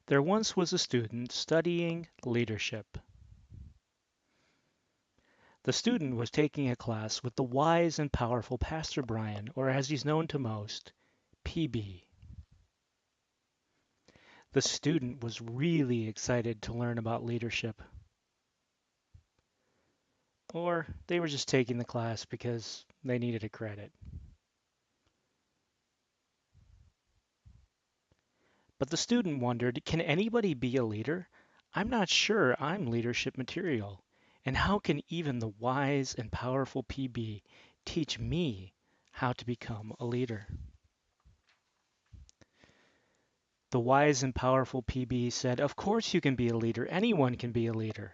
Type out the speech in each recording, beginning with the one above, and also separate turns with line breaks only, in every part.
There once was a student studying leadership. The student was taking a class with the wise and powerful Pastor Brian, or as he's known to most, PB. The student was really excited to learn about leadership, or they were just taking the class because they needed a credit. But the student wondered, can anybody be a leader? I'm not sure I'm leadership material. And how can even the wise and powerful PB teach me how to become a leader? The wise and powerful PB said, of course you can be a leader. Anyone can be a leader.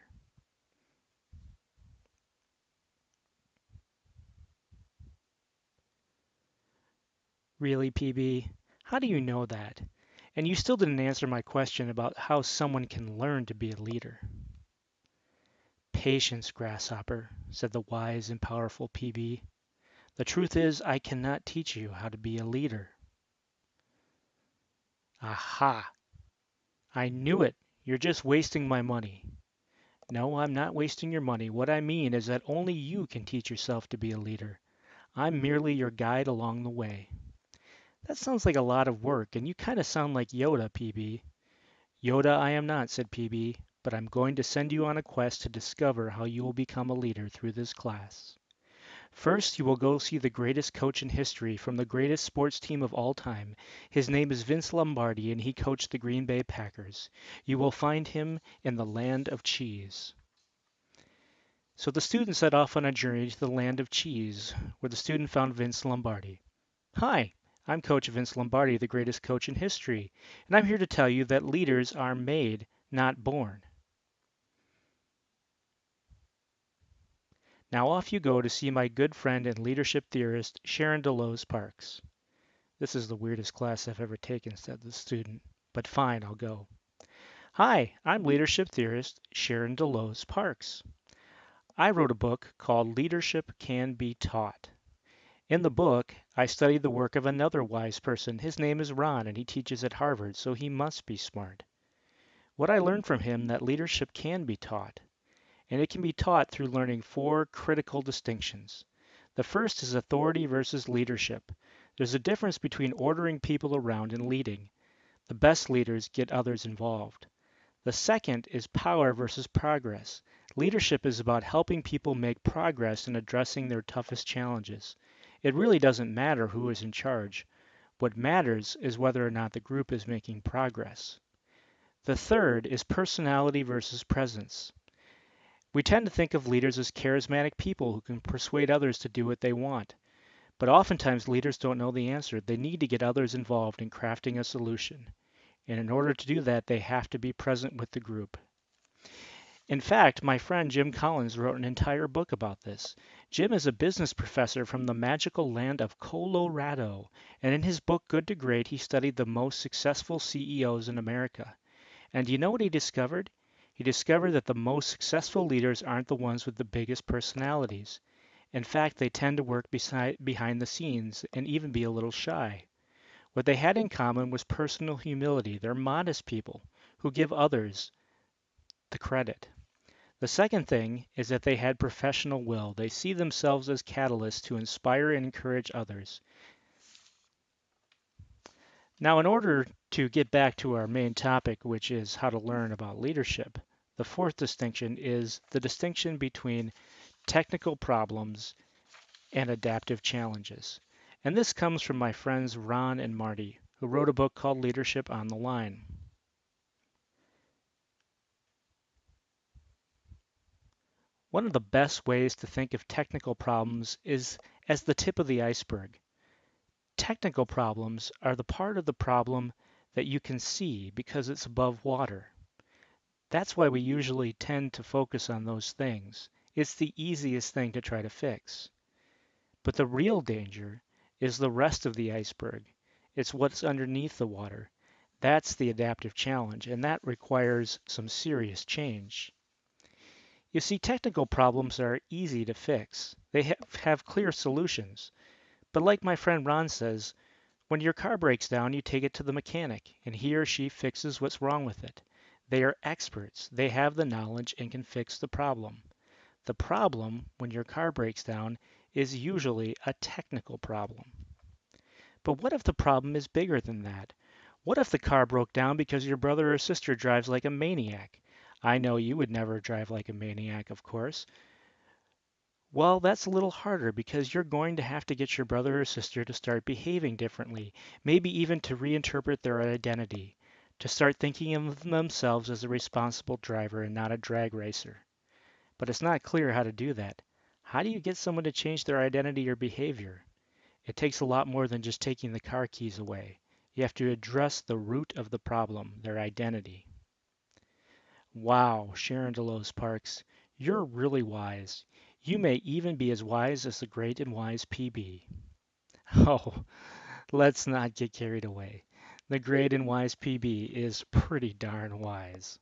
Really, PB? How do you know that? And you still didn't answer my question about how someone can learn to be a leader. Patience, grasshopper, said the wise and powerful PB. The truth is, I cannot teach you how to be a leader. Aha! I knew it. You're just wasting my money. No, I'm not wasting your money. What I mean is that only you can teach yourself to be a leader. I'm merely your guide along the way. That sounds like a lot of work, and you kind of sound like Yoda, PB. Yoda, I am not, said PB, but I'm going to send you on a quest to discover how you will become a leader through this class. First, you will go see the greatest coach in history from the greatest sports team of all time. His name is Vince Lombardi, and he coached the Green Bay Packers. You will find him in the land of cheese. So the student set off on a journey to the land of cheese, where the student found Vince Lombardi. Hi, I'm Coach Vince Lombardi, the greatest coach in history, and I'm here to tell you that leaders are made, not born. Now off you go to see my good friend and leadership theorist, Sharon Delos Parks. This is the weirdest class I've ever taken, said the student, but fine, I'll go. Hi, I'm leadership theorist Sharon Delos Parks. I wrote a book called Leadership Can Be Taught. In the book, I studied the work of another wise person. His name is Ron, and he teaches at Harvard, so he must be smart. What I learned from him that leadership can be taught, and it can be taught through learning four critical distinctions. The first is authority versus leadership. There's a difference between ordering people around and leading. The best leaders get others involved. The second is power versus progress. Leadership is about helping people make progress in addressing their toughest challenges. It really doesn't matter who is in charge. What matters is whether or not the group is making progress. The third is personality versus presence. We tend to think of leaders as charismatic people who can persuade others to do what they want. But oftentimes leaders don't know the answer. They need to get others involved in crafting a solution. And in order to do that, they have to be present with the group. In fact, my friend Jim Collins wrote an entire book about this. Jim is a business professor from the magical land of Colorado, and in his book Good to Great, he studied the most successful CEOs in America. And do you know what he discovered? He discovered that the most successful leaders aren't the ones with the biggest personalities. In fact, they tend to work behind the scenes and even be a little shy. What they had in common was personal humility. They're modest people who give others the credit. The second thing is that they had professional will. They see themselves as catalysts to inspire and encourage others. Now, in order to get back to our main topic, which is how to learn about leadership, the fourth distinction is the distinction between technical problems and adaptive challenges. And this comes from my friends Ron and Marty, who wrote a book called Leadership on the Line. One of the best ways to think of technical problems is as the tip of the iceberg. Technical problems are the part of the problem that you can see because it's above water. That's why we usually tend to focus on those things. It's the easiest thing to try to fix. But the real danger is the rest of the iceberg. It's what's underneath the water. That's the adaptive challenge, and that requires some serious change. You see, technical problems are easy to fix. They have clear solutions. But like my friend Ron says, When your car breaks down, you take it to the mechanic, and he or she fixes what's wrong with it. They are experts. They have the knowledge and can fix the problem. The problem, when your car breaks down, is usually a technical problem. But what if the problem is bigger than that? What if the car broke down because your brother or sister drives like a maniac? I know you would never drive like a maniac, of course. Well, that's a little harder because you're going to have to get your brother or sister to start behaving differently, maybe even to reinterpret their identity, to start thinking of themselves as a responsible driver and not a drag racer. But it's not clear how to do that. How do you get someone to change their identity or behavior? It takes a lot more than just taking the car keys away. You have to address the root of the problem, their identity. Wow, Sharon Delos Parks, you're really wise. You may even be as wise as the great and wise PB. Oh, let's not get carried away. The great and wise PB is pretty darn wise.